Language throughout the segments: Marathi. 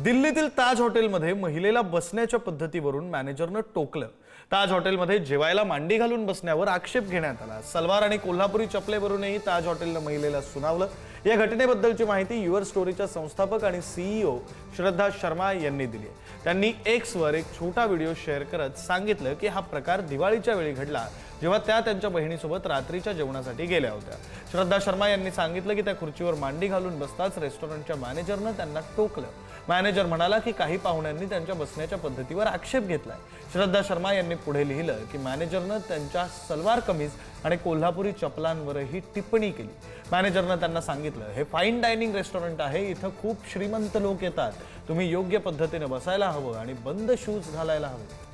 दिल्लीतील ताज हॉटेलमध्ये महिलेला बसण्याच्या पद्धतीवरून मॅनेजरनं टोकलं। ताज हॉटेलमध्ये जेवायला मांडी घालून बसण्यावर आक्षेप घेण्यात आला। सलवार आणि कोल्हापुरी चपलेवरूनही ताज हॉटेलनं महिलेला सुनावलं। या घटनेबद्दलची माहिती युअर स्टोरीच्या संस्थापक आणि सीईओ श्रद्धा शर्मा यांनी दिली आहे। त्यांनी एक्सवर एक छोटा व्हिडिओ शेअर करत सांगितलं की हा प्रकार दिवाळीच्या वेळी घडला, जेव्हा त्या त्यांच्या बहिणीसोबत रात्रीच्या जेवणासाठी गेल्या होत्या। श्रद्धा शर्मा यांनी सांगितलं की त्या खुर्चीवर मांडी घालून बसताच रेस्टॉरंटच्या मॅनेजरनं त्यांना टोकलं। मॅनेजर म्हणाला की काही पाहुण्यांनी त्यांच्या बसण्याच्या पद्धतीवर आक्षेप घेतलाय। श्रद्धा शर्मा यांनी पुढे लिहिलं की मॅनेजरनं त्यांच्या सलवार कमीज आणि कोल्हापुरी चपलांवरही टिप्पणी केली। मॅनेजरनं त्यांना सांगितलं, हे फाईन डायनिंग रेस्टॉरंट आहे, इथं खूप श्रीमंत लोक येतात, तुम्ही योग्य पद्धतीने बसायला हवं आणि बंद शूज घालायला हवे।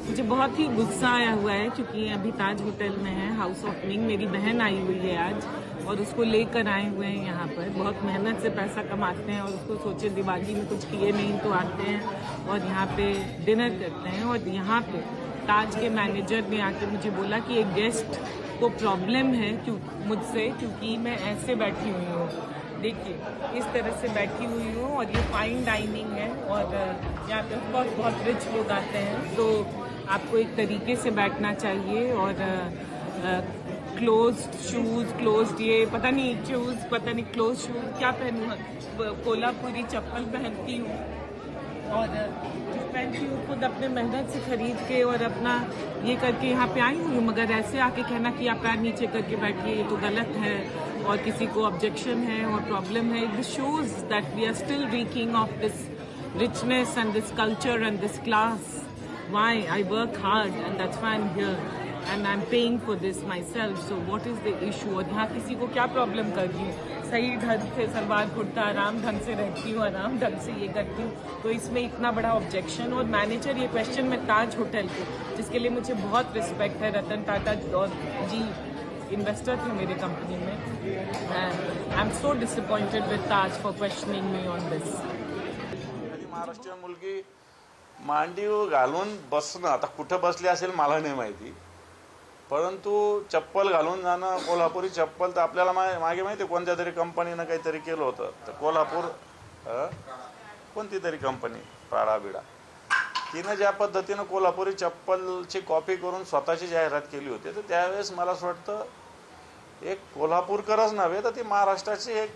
मुझे बहुत ही गुस्सा आया हुआ है क्योंकि अभी ताज होटल में है हाउस ओपनिंग। मेरी बहन आई हुई है आज और उसको लेकर आए हुए हैं यहाँ पर। बहुत मेहनत से पैसा कमाते हैं और उसको सोचे दिवाली में कुछ किए नहीं तो आते हैं और यहाँ पे डिनर करते हैं। और यहाँ पे ताज के मैनेजर ने आके मुझे बोला कि एक गेस्ट को प्रॉब्लम है मुझसे, क्योंकि मैं ऐसे बैठी हुई हूँ। देखिए इस तरह से बैठी हुई हूँ और ये फाइन डाइनिंग है और यहाँ पे ऑफकोर्स बहुत रिच लोग आते हैं, तो आपको एक तरीके से बैठना चाहिए। और क्लोज्ड शूज़, क्लोज्ड ये पता नहीं शूज़, पता नहीं क्लोज शूज़ क्या पहनूँ, कोल्हापुरी चप्पल पहनती हूँ और जो पहनती हूँ खुद अपने मेहनत से खरीद के और अपना ये करके यहाँ पे आई हूँ। मगर ऐसे आके कहना कि आप पैर नीचे करके बैठिए, ये तो गलत है और किसी को ऑब्जेक्शन है और प्रॉब्लम है। This shows that we are still reeking of this richness and this culture and this class. Why? I work hard and that's why I'm here and I'm paying for this myself. So what is the issue? और यहाँ किसी को क्या प्रॉब्लम कर रही हूँ? सही ढंग से सलवार कुर्ता आराम ढंग से रहती हूँ, आराम ढंग से ये करती हूँ, तो इसमें इतना बड़ा ऑब्जेक्शन। और मैनेजर ये क्वेश्चन में ताज होटल के, जिसके लिए मुझे बहुत रिस्पेक्ट है, रतन टाटा और जी इन्वेस्टर थे मेरे कंपनी में। आई एम सो डिसअपॉइंटेड विद ताज फॉर क्वेश्चनिंग मी ऑन दिस। महाराष्ट्रीयन मुलगी मांडी घालून बसणं, आता कुठं बसली असेल मला नाही माहिती, परंतु चप्पल घालून जाणं, कोल्हापुरी चप्पल तर आपल्याला मागे माहिती आहे कोणत्या तरी कंपनीनं काहीतरी केलं होतं। तर कोल्हापूर कोणती तरी कंपनी प्राडा बिडा, तिनं ज्या पद्धतीनं कोल्हापुरी चप्पलची कॉपी करून स्वतःची जाहिरात केली होती, तर त्यावेळेस मला असं वाटतं एक कोल्हापूरकरच नव्हे तर ती महाराष्ट्राची एक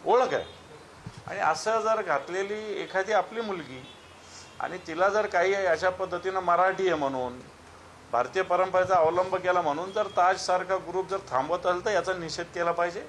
ओळख आहे। आणि असं जर घातलेली एखादी आपली मुलगी आणि तिला जर काही अशा पद्धतीनं मराठी आहे म्हणून, भारतीय परंपरेचा अवलंब केला म्हणून जर ताज सारखा ग्रुप जर थांबवत असेल तर याचा निषेध केला पाहिजे।